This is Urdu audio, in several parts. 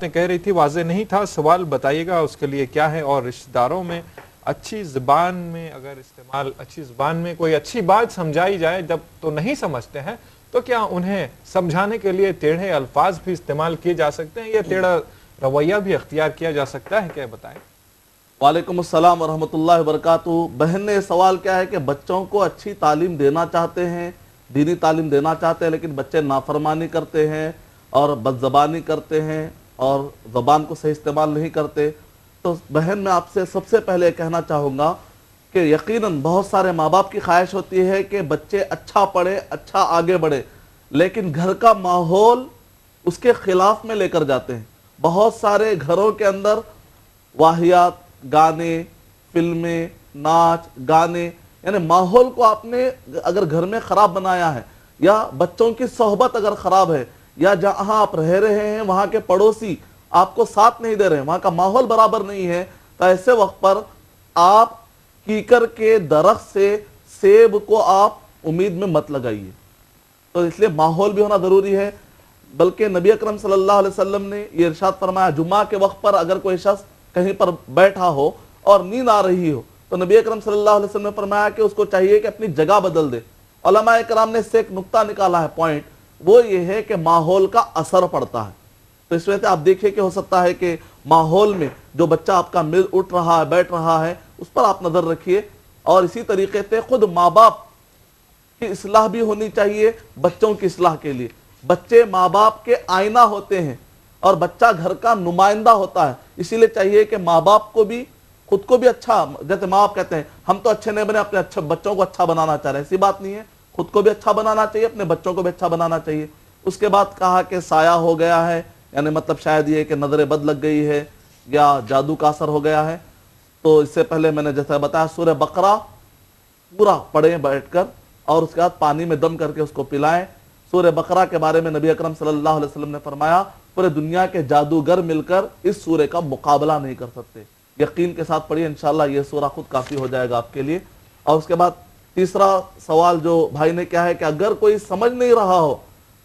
نے کہہ رہی تھی واضح نہیں تھا، سوال بتائیے گا اس کے لیے کیا ہے؟ اور رشتہ داروں میں اچھی زبان میں اگر اچھی زبان میں کوئی اچھی بات سمجھائی جائے جب تو نہیں سمجھتے ہیں، تو کیا انہیں سمجھانے کے لیے ٹیڑھے الفاظ بھی استعمال کیے جا سکتے ہیں یا ٹیڑھا رویہ بھی اختیار کیا جا سکتا ہے؟ کیا بتائیں؟ وعلیکم السلام ورحمۃ اللہ وبرکاتہ۔ بہن نے سوال کیا ہے کہ بچوں کو اچھی تعلیم دینا چاہتے ہیں، دینی تعلیم دینا چاہتے ہیں، لیکن بچے نافرمانی کرتے ہیں اور بد زبانی کرتے ہیں اور زبان کو صحیح استعمال نہیں کرتے۔ تو بہن میں آپ سے سب سے پہلے کہنا چاہوں گا کہ یقیناً بہت سارے ماں باپ کی خواہش ہوتی ہے کہ بچے اچھا پڑھے، اچھا آگے بڑھے، لیکن گھر کا ماحول اس کے خلاف میں لے کر جاتے ہیں۔ بہت سارے گھروں کے اندر واہیات، گانے، فلمیں، ناچ، گانے، یعنی ماحول کو آپ نے اگر گھر میں خراب بنایا ہے، یا بچوں کی صحبت اگر خراب ہے، یا جہاں آپ رہ رہے ہیں وہاں کے پڑوسی آپ کو ساتھ نہیں دے رہے ہیں، وہاں کا ماحول برابر نہیں ہے، تو ایسے وقت پر آپ کیکر کے درخت سے سیب کو آپ امید میں مت لگائیے۔ تو اس لیے ماحول بھی ہونا ضروری ہے۔ بلکہ نبی اکرم صلی اللہ علیہ وسلم نے یہ ارشاد فرمایا، جمعہ کے وقت پر اگر کوئی شخص کہیں پر بیٹھا ہو اور نیند آ رہی ہو تو نبی اکرم صلی اللہ علیہ وسلم نے فرمایا کہ اس کو چاہیے کہ اپنی جگہ بدل دے۔ علماء کرام نے اس سے ایک نقطہ نکالا ہے، پوائنٹ، وہ یہ ہے کہ ماحول کا اثر پڑتا ہے۔ تو اس وجہ سے آپ دیکھیں کہ ہو سکتا ہے کہ ماحول میں جو بچہ آپ کا مل اٹھ رہا ہے، بیٹھ رہا ہے، اس پر آپ نظر رکھیے۔ اور اسی طریقے سے خود ماں باپ کی اصلاح بھی ہونی چاہیے بچوں کی اصلاح کے لیے۔ بچے ماں باپ کے آئینہ ہوتے ہیں اور بچہ گھر کا نمائندہ ہوتا ہے، اسی لیے چاہیے کہ ماں باپ کو بھی خود کو بھی اچھا، جیسے ماں باپ کہتے ہیں ہم تو اچھے نہیں بنے، اپنے اچھے بچوں کو اچھا بنانا چاہ رہے ہیں، ایسی بات نہیں ہے، خود کو بھی اچھا بنانا چاہیے، اپنے بچوں کو بھی اچھا بنانا چاہیے۔ اس کے بعد کہا کہ سایہ ہو گیا ہے، یعنی مطلب شاید یہ کہ نظر بد لگ گئی ہے یا جادو کا اثر ہو گیا ہے۔ تو اس سے پہلے میں نے جیسا بتایا سورہ بقرہ پورا پڑھیں بیٹھ کر، اور اس کے بعد پانی میں دم کر کے اس کو پلائیں۔ سورہ بقرہ کے بارے میں نبی اکرم صلی اللہ علیہ وسلم نے فرمایا پورے دنیا کے جادوگر مل کر اس سورے کا مقابلہ نہیں کر سکتے۔ یقین کے ساتھ پڑھیے، انشاءاللہ یہ سورہ خود کافی ہو جائے گا آپ کے لیے۔ اور اس کے بعد تیسرا سوال جو بھائی نے کیا ہے کہ اگر کوئی سمجھ نہیں رہا ہو،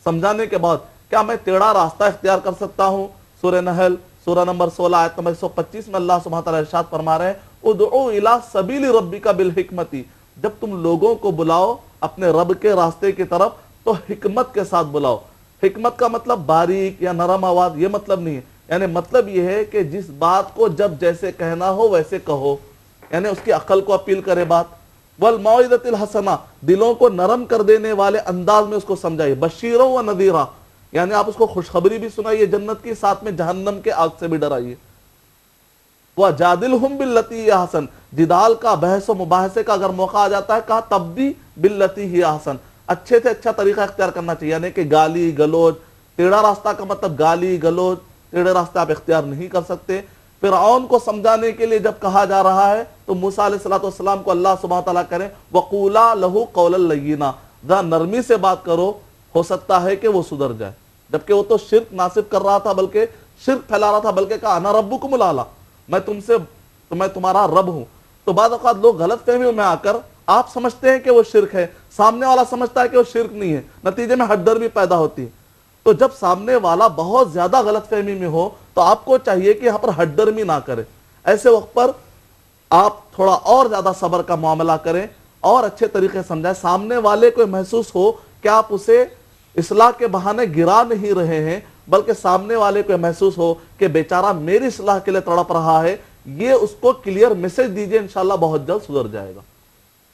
سمجھانے کے بعد کیا میں ٹیڑھا راستہ اختیار کر سکتا ہوں؟ سورہ نحل سورہ نمبر 16 آیت نمبر 125 میں اللہ سبحانہ تعالیٰ ارشاد فرما رہے ہیں ادعو الی سبیل ربک بالحکمت، جب تم لوگوں کو بلاؤ اپنے رب کے راستے کی طرف تو حکمت کے ساتھ بلاؤ۔ حکمت کا مطلب باریک یا نرم آواز، یہ مطلب نہیں ہے، یعنی مطلب یہ ہے کہ جس بات کو جب جیسے کہنا ہو ویسے کہو، یعنی اس کی عقل کو اپیل کرے بات۔ والموعظۃ الحسنہ، دلوں کو نرم کر دینے والے انداز میں اس کو سمجھائیے۔ بشیرا و نذیرا، یعنی آپ اس کو خوشخبری بھی سنائیے جنت کی، ساتھ میں جہنم کے آگ سے بھی ڈرائیے۔ وَجَادِلْهُمْ بِالَّتِي هِيَ أَحْسَنُ، جدال کا، بحث و مباحثے کا اگر موقع آ جاتا ہے کہا تب بھی بِالَّتِي هِيَ أَحْسَنُ، اچھے سے اچھا طریقہ اختیار کرنا چاہیے، یعنی کہ گالی گلوچ، ٹیڑھا راستہ کا مطلب گالی گلوچ، ٹیڑھے راستے آپ اختیار نہیں کر سکتے۔ فرعون کو سمجھانے کے لیے جب کہا جا رہا ہے تو موسیٰ علیہ السلام کو اللہ سبحانہ تعالیٰ کریں وَقُولَا لَهُ قَوْلًا لَيِّنًا، ذرا نرمی سے بات کرو، ہو سکتا ہے کہ وہ سدھر جائے۔ جبکہ وہ تو شرک ناصب کر رہا تھا، بلکہ شرک پھیلا رہا تھا، بلکہ کہا انا ربکم الاعلی، میں تمہارا رب ہوں۔ تو بعض اوقات لوگ غلط فہمیوں میں آ کر آپ سمجھتے ہیں کہ وہ شرک ہے، سامنے والا سمجھتا ہے کہ وہ شرک نہیں ہے، نتیجے میں ہٹ ڈر بھی پیدا ہوتی ہے۔ تو جب سامنے والا بہت زیادہ غلط فہمی میں ہو تو آپ کو چاہیے کہ یہاں پر ہٹ ڈر بھی نہ کرے، ایسے وقت پر آپ تھوڑا اور زیادہ صبر کا معاملہ کریں اور اچھے طریقے سے سمجھائیں، سامنے والے کو محسوس ہو کہ آپ اسے اصلاح کے بہانے گرا نہیں رہے ہیں، بلکہ سامنے والے کو محسوس ہو کہ بیچارہ میری اصلاح کے لیے تڑپ رہا ہے، یہ اس کو کلیئر میسج دیجئے، انشاءاللہ بہت جلد سدھر جائے گا۔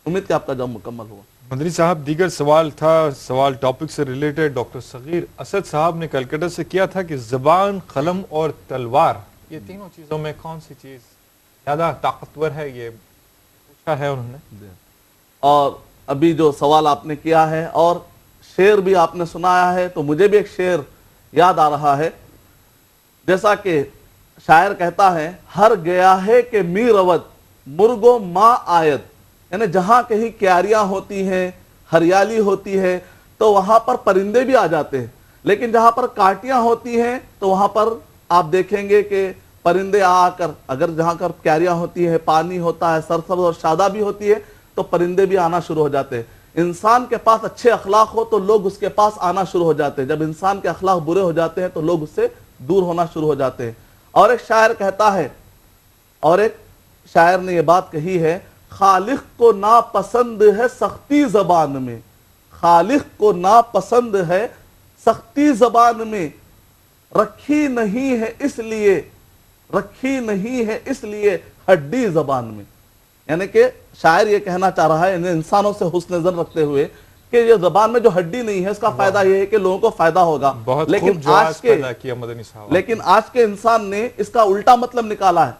امید کہ آپ کا جواب مکمل ہوا۔ مدنی صاحب دیگر سوال تھا، سوال ٹاپک سے ریلیٹڈ ڈاکٹر صغیر اسد صاحب نے کلکتہ سے کیا تھا کہ زبان، قلم اور تلوار، یہ تینوں چیزوں میں کون سی چیز زیادہ طاقتور ہے، یہ پوچھا ہے انہوں نے۔ اور ابھی جو سوال آپ نے کیا ہے اور شعر بھی آپ نے سنایا ہے، تو مجھے بھی ایک شعر یاد آ رہا ہے، جیسا کہ شاعر کہتا ہے ہر گیا ہے کہ می رود مرگو ماں آیت، یعنی جہاں کہیں کیاریاں ہوتی ہیں، ہریالی ہوتی ہے تو وہاں پر پرندے بھی آ جاتے ہیں، لیکن جہاں پر کاٹیاں ہوتی ہیں تو وہاں پر آپ دیکھیں گے کہ پرندے آ کر، اگر جہاں پر کیاریاں ہوتی ہیں، پانی ہوتا ہے، سرسبز اور شادابی ہوتی ہے تو پرندے بھی آنا شروع ہو جاتے ہیں۔ انسان کے پاس اچھے اخلاق ہو تو لوگ اس کے پاس آنا شروع ہو جاتے ہیں، جب انسان کے اخلاق برے ہو جاتے ہیں تو لوگ اس سے دور ہونا شروع ہو جاتے ہیں. اور ایک شاعر کہتا ہے, اور ایک شاعر نے یہ بات کہی ہے, خالق کو ناپسند ہے سختی زبان میں, خالق کو ناپسند ہے سختی زبان میں, رکھی نہیں ہے اس لیے, رکھی نہیں ہے اس لیے ہڈی زبان میں. یعنی کہ شاعر یہ کہنا چاہ رہا ہے انسانوں سے حسن ظن رکھتے ہوئے کہ یہ زبان میں جو ہڈی نہیں ہے اس کا فائدہ یہ ہے کہ لوگوں کو فائدہ ہوگا. لیکن آج کے انسان نے اس کا الٹا مطلب نکالا ہے.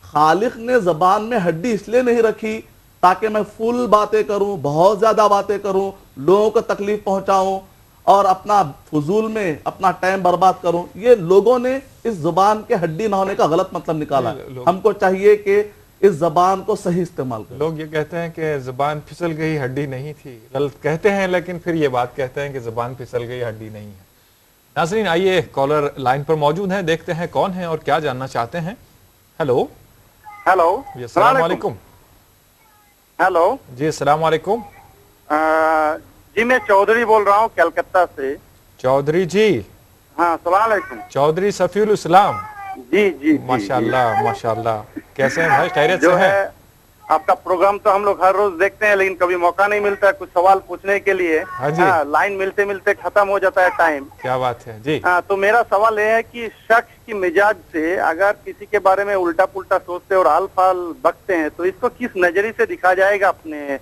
خالق نے زبان میں ہڈی اس لیے نہیں رکھی تاکہ میں فل باتیں کروں, بہت زیادہ باتیں کروں, لوگوں کو تکلیف پہنچاؤں اور اپنا فضول میں اپنا ٹائم برباد کروں. یہ لوگوں نے اس زبان کے ہڈی نہ ہونے کا غلط مطلب نکالا ہے. ہم کو چاہیے کہ اس زبان کو صحیح استعمال کریں. لوگ یہ کہتے ہیں کہ زبان پھسل گئی ہڈی نہیں تھی, غلط کہتے ہیں لیکن پھر یہ بات کہتے ہیں کہ زبان پھسل گئی ہڈی نہیں ہے. ناظرین آئیے کالر لائن پر موجود ہیں, دیکھتے ہیں کون ہیں اور کیا جاننا چاہتے ہیں. ہیلو ہیلو, السلام علیکم. ہیلو جی السلام علیکم. جی میں چودھری بول رہا ہوں کلکتہ سے. چودھری جی. ہاں السلام علیکم. چودھری صفی الاسلام. جی جی ماشاءاللہ ماشاءاللہ. کیسے ہیں بھائی, خیریت سے جو ہیں؟ ہے آپ کا پروگرام تو ہم لوگ ہر روز دیکھتے ہیں لیکن کبھی موقع نہیں ملتا ہے کچھ سوال پوچھنے کے لیے. ہاں جی. لائن ملتے ملتے ختم ہو جاتا ہے ٹائم. کیا بات ہے جی. تو میرا سوال یہ ہے کہ شخص کی مزاج سے اگر کسی کے بارے میں الٹا پلٹا سوچتے اور آل فال بکتے ہیں تو اس کو کس نظریے سے دکھا جائے گا اپنے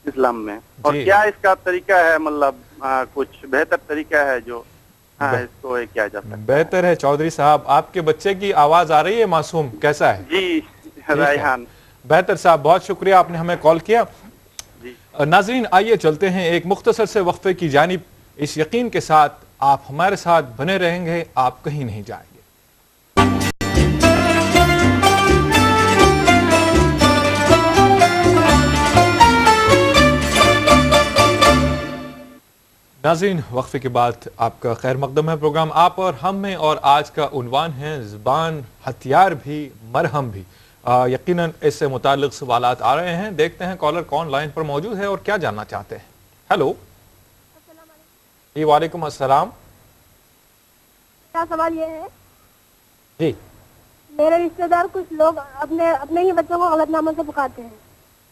اسلام میں, اور کیا اس کا طریقہ ہے, مطلب کچھ بہتر طریقہ ہے جو اس کو کیا جاتا ہے؟ بہتر ہے. چودھری صاحب آپ کے بچے کی آواز آ رہی ہے, معصوم کیسا ہے؟ جی ریحان. بہتر صاحب, بہت شکریہ آپ نے ہمیں کال کیا. ناظرین آئیے چلتے ہیں ایک مختصر سے وقفے کی جانب, اس یقین کے ساتھ آپ ہمارے ساتھ بنے رہیں گے, آپ کہیں نہیں جائیں گے. ناظرین وقفے کے بعد آپ کا خیر مقدم ہے پروگرام آپ اور ہم میں, اور آج کا عنوان ہے زبان ہتھیار بھی مرہم بھی. یقیناً اس سے متعلق سوالات آ رہے ہیں, دیکھتے ہیں کالر کون لائن پر موجود ہے اور کیا جاننا چاہتے ہیں. ہیلو جی وعلیکم السلام. کیا سوال یہ ہے جی, میرے رشتہ دار کچھ لوگ اپنے ہی بچوں کو غلط ناموں سے پکارتے ہیں.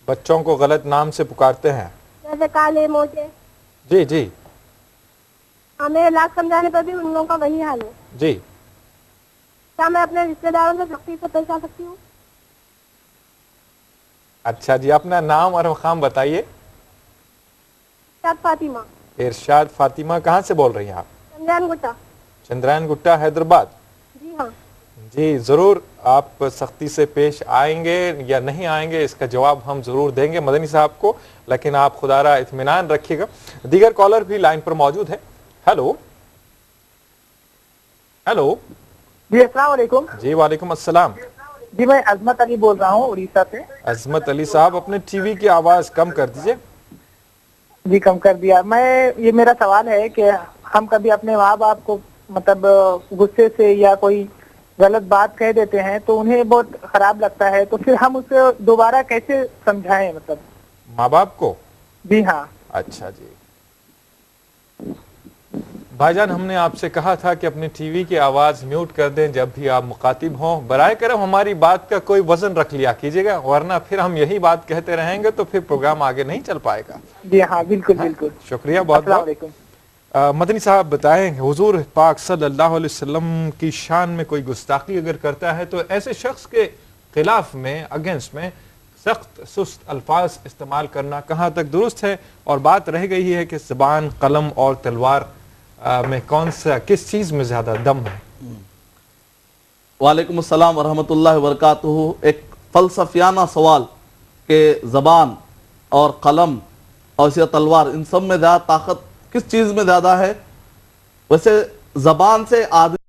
بچوں کو غلط نام سے پکارتے ہیں جیسے کالے موچے. جی جی. ہمیں لاکھ سمجھانے پر بھی ان لوگوں کا وہی حال ہے. جی. کیا میں اپنے رشتہ داروں سے سختی سے پیش آ سکتی ہوں؟ اچھا جی, اپنا نام اور مقام بتائیے. ارشاد فاطمہ. ارشاد فاطمہ, کہاں سے بول رہی ہیں آپ؟ چندران گٹا. چندران گٹا حیدرآباد. جی ہاں. جی ضرور, آپ سختی سے پیش آئیں گے یا نہیں آئیں گے اس کا جواب ہم ضرور دیں گے مدنی صاحب کو, لیکن آپ خدا را اطمینان رکھیے گا. دیگر کالر بھی لائن پر موجود ہے. Hello hello. جی السلام علیکم. جی وعلیکم السلام. جی میں عظمت علی بول رہا ہوں اڑیسہ سے. عظمت علی صاحب اپنے ٹی وی کی آواز کم کر دیجئے. جی کم کر دیا. یہ میرا سوال ہے کہ ہم کبھی اپنے ماں باپ کو مطلب غصے سے یا کوئی غلط بات کہہ دیتے ہیں تو انہیں بہت خراب لگتا ہے, تو پھر ہم اسے دوبارہ کیسے سمجھائیں مطلب ماں باپ کو؟ جی ہاں. اچھا جی. بھائی جان ہم نے آپ سے کہا تھا کہ اپنے ٹی وی کی آواز میوٹ کر دیں جب بھی آپ مخاطب ہوں. برائے کرم ہماری بات کا کوئی وزن رکھ لیا کیجئے گا, ورنہ پھر ہم یہی بات کہتے رہیں گے تو پھر پروگرام آگے نہیں چل پائے گا. جی ہاں بالکل بالکل. شکریہ بہت السلام بہت. علیکم. مدنی صاحب بتائیں, حضور پاک صلی اللہ علیہ وسلم کی شان میں کوئی گستاخی اگر کرتا ہے تو ایسے شخص کے خلاف میں, اگینسٹ میں سخت سست الفاظ استعمال کرنا کہاں تک درست ہے؟ اور بات رہ گئی ہے کہ زبان, قلم اور تلوار میں کس چیز میں زیادہ دم ہے؟ وعلیکم السلام ورحمۃ اللہ وبرکاتہ. ایک فلسفیانہ سوال کہ زبان اور قلم اور اسی تلوار ان سب میں زیادہ طاقت کس چیز میں زیادہ ہے؟ ویسے زبان سے آدمی